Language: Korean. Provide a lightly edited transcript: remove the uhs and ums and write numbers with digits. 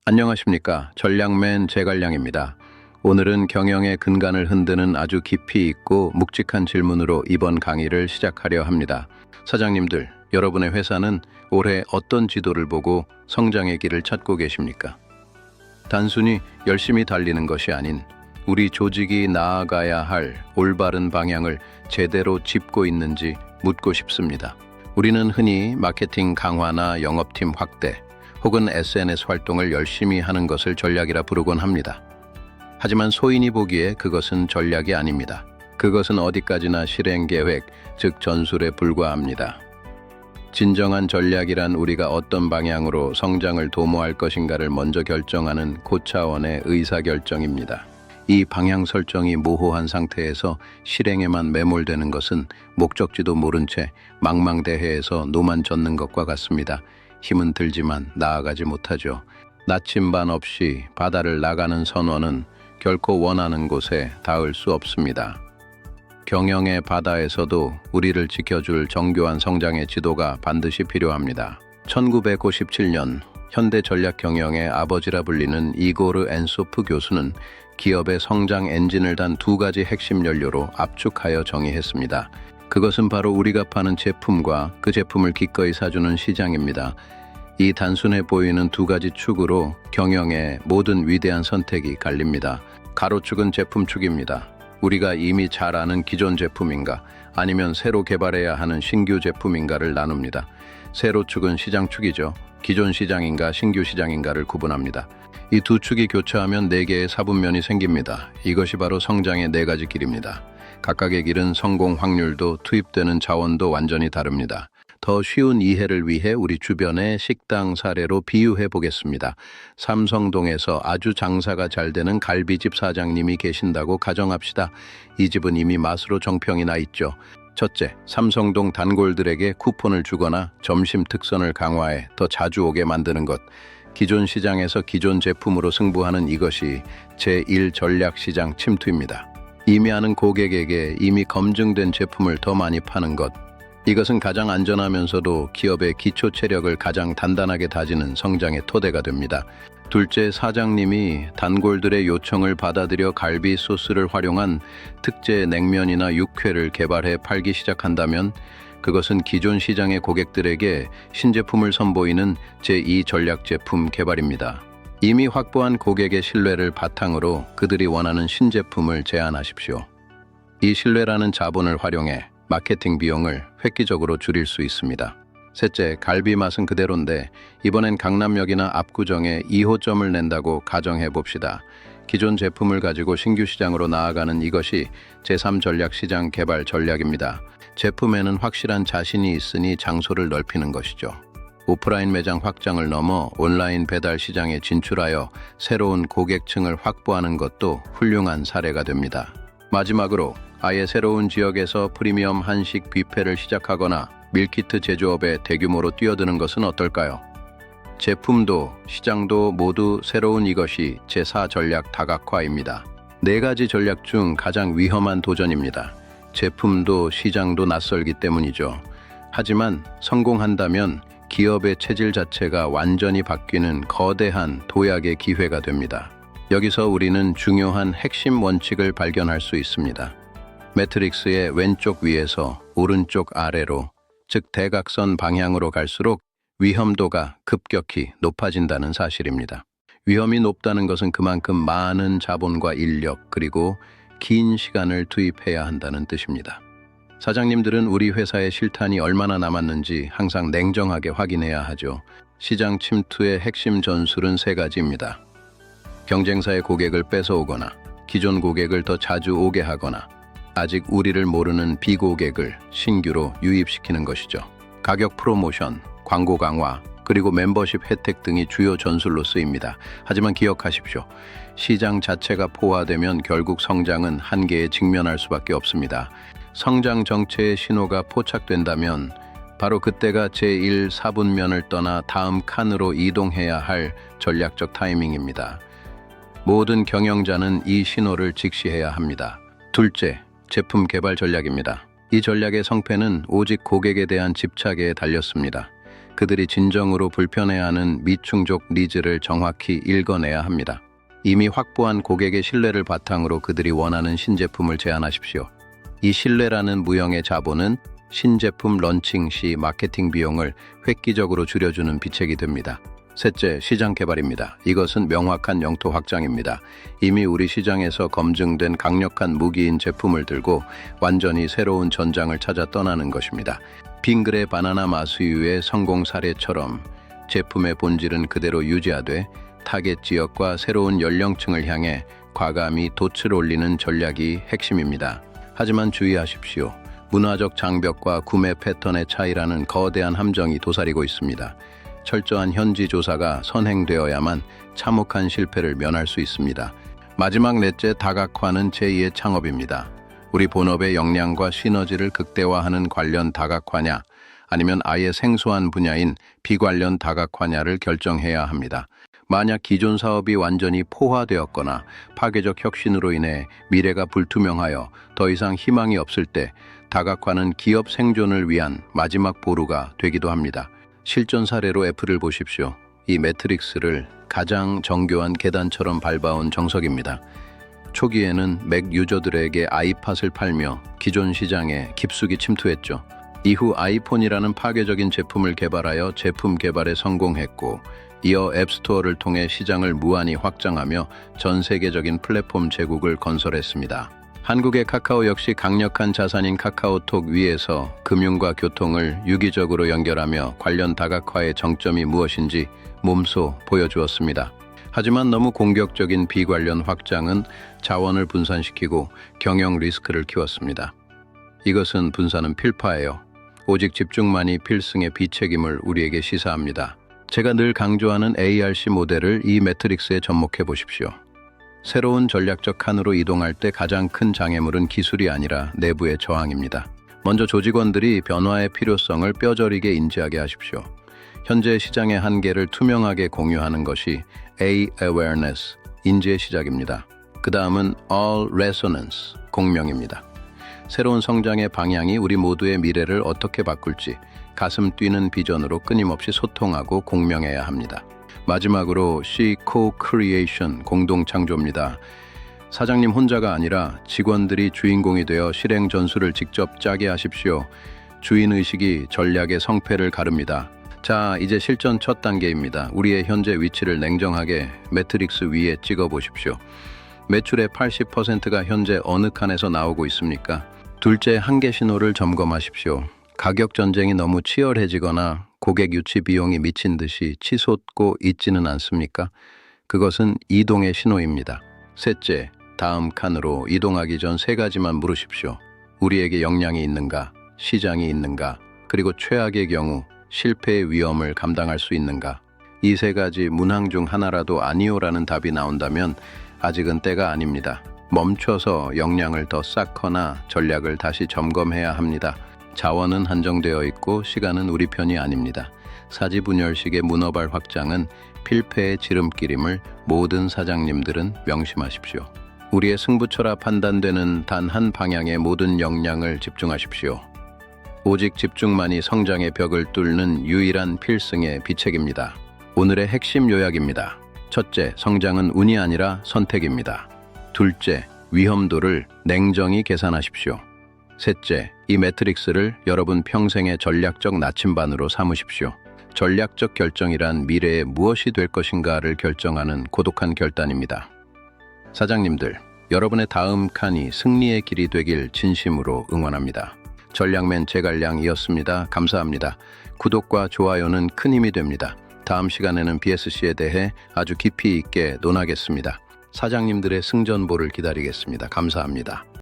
안녕하십니까. 전략맨 제갈량입니다. 오늘은 경영의 근간을 흔드는 아주 깊이 있고 묵직한 질문으로 이번 강의를 시작하려 합니다. 사장님들, 여러분의 회사는 올해 어떤 지도를 보고 성장의 길을 찾고 계십니까? 단순히 열심히 달리는 것이 아닌 우리 조직이 나아가야 할 올바른 방향을 제대로 짚고 있는지 묻고 싶습니다. 우리는 흔히 마케팅 강화나 영업팀 확대, 혹은 SNS 활동을 열심히 하는 것을 전략이라 부르곤 합니다. 하지만 소인이 보기에 그것은 전략이 아닙니다. 그것은 어디까지나 실행 계획, 즉 전술에 불과합니다. 진정한 전략이란 우리가 어떤 방향으로 성장을 도모할 것인가를 먼저 결정하는 고차원의 의사결정입니다. 이 방향 설정이 모호한 상태에서 실행에만 매몰되는 것은 목적지도 모른 채 망망대해에서 노만 젓는 것과 같습니다. 힘은 들지만 나아가지 못하죠. 나침반 없이 바다를 나가는 선원은 결코 원하는 곳에 닿을 수 없습니다. 경영의 바다에서도 우리를 지켜줄 정교한 성장의 지도가 반드시 필요합니다. 1957년 현대 전략 경영의 아버지라 불리는 이고르 엔소프 교수는 기업의 성장 엔진을 단 두 가지 핵심 연료로 압축하여 정의했습니다. 그것은 바로 우리가 파는 제품과 그 제품을 기꺼이 사주는 시장입니다. 이 단순해 보이는 두 가지 축으로 경영의 모든 위대한 선택이 갈립니다. 가로축은 제품축입니다. 우리가 이미 잘 아는 기존 제품인가 아니면 새로 개발해야 하는 신규 제품인가를 나눕니다. 세로축은 시장축이죠. 기존 시장인가 신규 시장인가를 구분합니다. 이 두 축이 교차하면 네 개의 사분면이 생깁니다. 이것이 바로 성장의 네 가지 길입니다. 각각의 길은 성공 확률도 투입되는 자원도 완전히 다릅니다. 더 쉬운 이해를 위해 우리 주변의 식당 사례로 비유해 보겠습니다. 삼성동에서 아주 장사가 잘 되는 갈비집 사장님이 계신다고 가정합시다. 이 집은 이미 맛으로 정평이 나 있죠. 첫째, 삼성동 단골들에게 쿠폰을 주거나 점심 특선을 강화해 더 자주 오게 만드는 것. 기존 시장에서 기존 제품으로 승부하는 이것이 제1 전략 시장 침투입니다. 이미 아는 고객에게 이미 검증된 제품을 더 많이 파는 것. 이것은 가장 안전하면서도 기업의 기초 체력을 가장 단단하게 다지는 성장의 토대가 됩니다. 둘째, 사장님이 단골들의 요청을 받아들여 갈비 소스를 활용한 특제 냉면이나 육회를 개발해 팔기 시작한다면 그것은 기존 시장의 고객들에게 신제품을 선보이는 제2 전략 제품 개발입니다. 이미 확보한 고객의 신뢰를 바탕으로 그들이 원하는 신제품을 제안하십시오. 이 신뢰라는 자본을 활용해 마케팅 비용을 획기적으로 줄일 수 있습니다. 셋째, 갈비 맛은 그대로인데 이번엔 강남역이나 압구정에 2호점을 낸다고 가정해 봅시다. 기존 제품을 가지고 신규 시장으로 나아가는 이것이 제3 전략 시장 개발 전략입니다. 제품에는 확실한 자신이 있으니 장소를 넓히는 것이죠. 오프라인 매장 확장을 넘어 온라인 배달 시장에 진출하여 새로운 고객층을 확보하는 것도 훌륭한 사례가 됩니다. 마지막으로 아예 새로운 지역에서 프리미엄 한식 뷔페를 시작하거나 밀키트 제조업에 대규모로 뛰어드는 것은 어떨까요? 제품도 시장도 모두 새로운 이것이 제4 전략 다각화입니다. 네 가지 전략 중 가장 위험한 도전입니다. 제품도 시장도 낯설기 때문이죠. 하지만 성공한다면 기업의 체질 자체가 완전히 바뀌는 거대한 도약의 기회가 됩니다. 여기서 우리는 중요한 핵심 원칙을 발견할 수 있습니다. 매트릭스의 왼쪽 위에서 오른쪽 아래로, 즉 대각선 방향으로 갈수록 위험도가 급격히 높아진다는 사실입니다. 위험이 높다는 것은 그만큼 많은 자본과 인력 그리고 긴 시간을 투입해야 한다는 뜻입니다. 사장님들은 우리 회사의 실탄이 얼마나 남았는지 항상 냉정하게 확인해야 하죠. 시장 침투의 핵심 전술은 세 가지입니다. 경쟁사의 고객을 뺏어오거나 기존 고객을 더 자주 오게 하거나 아직 우리를 모르는 비고객을 신규로 유입시키는 것이죠. 가격 프로모션, 광고 강화, 그리고 멤버십 혜택 등이 주요 전술로 쓰입니다. 하지만 기억하십시오. 시장 자체가 포화되면 결국 성장은 한계에 직면할 수밖에 없습니다. 성장 정체의 신호가 포착된다면 바로 그때가 제1 사분면을 떠나 다음 칸으로 이동해야 할 전략적 타이밍입니다. 모든 경영자는 이 신호를 직시해야 합니다. 둘째, 제품 개발 전략입니다. 이 전략의 성패는 오직 고객에 대한 집착에 달렸습니다. 그들이 진정으로 불편해하는 미충족 니즈를 정확히 읽어내야 합니다. 이미 확보한 고객의 신뢰를 바탕으로 그들이 원하는 신제품을 제안하십시오. 이 신뢰라는 무형의 자본은 신제품 런칭 시 마케팅 비용을 획기적으로 줄여주는 비책이 됩니다. 셋째, 시장 개발입니다. 이것은 명확한 영토 확장입니다. 이미 우리 시장에서 검증된 강력한 무기인 제품을 들고 완전히 새로운 전장을 찾아 떠나는 것입니다. 빙그레 바나나 마스유의 성공 사례처럼 제품의 본질은 그대로 유지하되 타겟 지역과 새로운 연령층을 향해 과감히 돛을 올리는 전략이 핵심입니다. 하지만 주의하십시오. 문화적 장벽과 구매 패턴의 차이라는 거대한 함정이 도사리고 있습니다. 철저한 현지 조사가 선행되어야만 참혹한 실패를 면할 수 있습니다. 마지막 넷째, 다각화는 제2의 창업입니다. 우리 본업의 역량과 시너지를 극대화하는 관련 다각화냐, 아니면 아예 생소한 분야인 비관련 다각화냐를 결정해야 합니다. 만약 기존 사업이 완전히 포화되었거나 파괴적 혁신으로 인해 미래가 불투명하여 더 이상 희망이 없을 때 다각화는 기업 생존을 위한 마지막 보루가 되기도 합니다. 실전 사례로 애플을 보십시오. 이 매트릭스를 가장 정교한 계단처럼 밟아온 정석입니다. 초기에는 맥 유저들에게 아이팟을 팔며 기존 시장에 깊숙이 침투했죠. 이후 아이폰이라는 파괴적인 제품을 개발하여 제품 개발에 성공했고, 이어 앱스토어를 통해 시장을 무한히 확장하며 전 세계적인 플랫폼 제국을 건설했습니다. 한국의 카카오 역시 강력한 자산인 카카오톡 위에서 금융과 교통을 유기적으로 연결하며 관련 다각화의 정점이 무엇인지 몸소 보여주었습니다. 하지만 너무 공격적인 비관련 확장은 자원을 분산시키고 경영 리스크를 키웠습니다. 이것은 분산은 필파예요. 오직 집중만이 필승의 비책임을 우리에게 시사합니다. 제가 늘 강조하는 ARC 모델을 이 매트릭스에 접목해 보십시오. 새로운 전략적 칸으로 이동할 때 가장 큰 장애물은 기술이 아니라 내부의 저항입니다. 먼저 조직원들이 변화의 필요성을 뼈저리게 인지하게 하십시오. 현재 시장의 한계를 투명하게 공유하는 것이 A awareness, 인지의 시작입니다. 그 다음은 all resonance, 공명입니다. 새로운 성장의 방향이 우리 모두의 미래를 어떻게 바꿀지 가슴 뛰는 비전으로 끊임없이 소통하고 공명해야 합니다. 마지막으로 C co-creation, 공동 창조입니다. 사장님 혼자가 아니라 직원들이 주인공이 되어 실행 전술을 직접 짜게 하십시오. 주인의식이 전략의 성패를 가릅니다. 자, 이제 실전 첫 단계입니다. 우리의 현재 위치를 냉정하게 매트릭스 위에 찍어 보십시오. 매출의 80%가 현재 어느 칸에서 나오고 있습니까? 둘째, 한계 신호를 점검하십시오. 가격 전쟁이 너무 치열해지거나 고객 유치 비용이 미친 듯이 치솟고 있지는 않습니까? 그것은 이동의 신호입니다. 셋째, 다음 칸으로 이동하기 전 세 가지만 물으십시오. 우리에게 역량이 있는가? 시장이 있는가? 그리고 최악의 경우 실패의 위험을 감당할 수 있는가? 이 세 가지 문항 중 하나라도 아니오라는 답이 나온다면 아직은 때가 아닙니다. 멈춰서 역량을 더 쌓거나 전략을 다시 점검해야 합니다. 자원은 한정되어 있고 시간은 우리 편이 아닙니다. 사지분열식의 문어발 확장은 필패의 지름길임을 모든 사장님들은 명심하십시오. 우리의 승부처라 판단되는 단 한 방향에 모든 역량을 집중하십시오. 오직 집중만이 성장의 벽을 뚫는 유일한 필승의 비책입니다. 오늘의 핵심 요약입니다. 첫째, 성장은 운이 아니라 선택입니다. 둘째, 위험도를 냉정히 계산하십시오. 셋째, 이 매트릭스를 여러분 평생의 전략적 나침반으로 삼으십시오. 전략적 결정이란 미래에 무엇이 될 것인가를 결정하는 고독한 결단입니다. 사장님들, 여러분의 다음 칸이 승리의 길이 되길 진심으로 응원합니다. 전략맨 제갈량이었습니다. 감사합니다. 구독과 좋아요는 큰 힘이 됩니다. 다음 시간에는 BSC에 대해 아주 깊이 있게 논하겠습니다. 사장님들의 승전보를 기다리겠습니다. 감사합니다.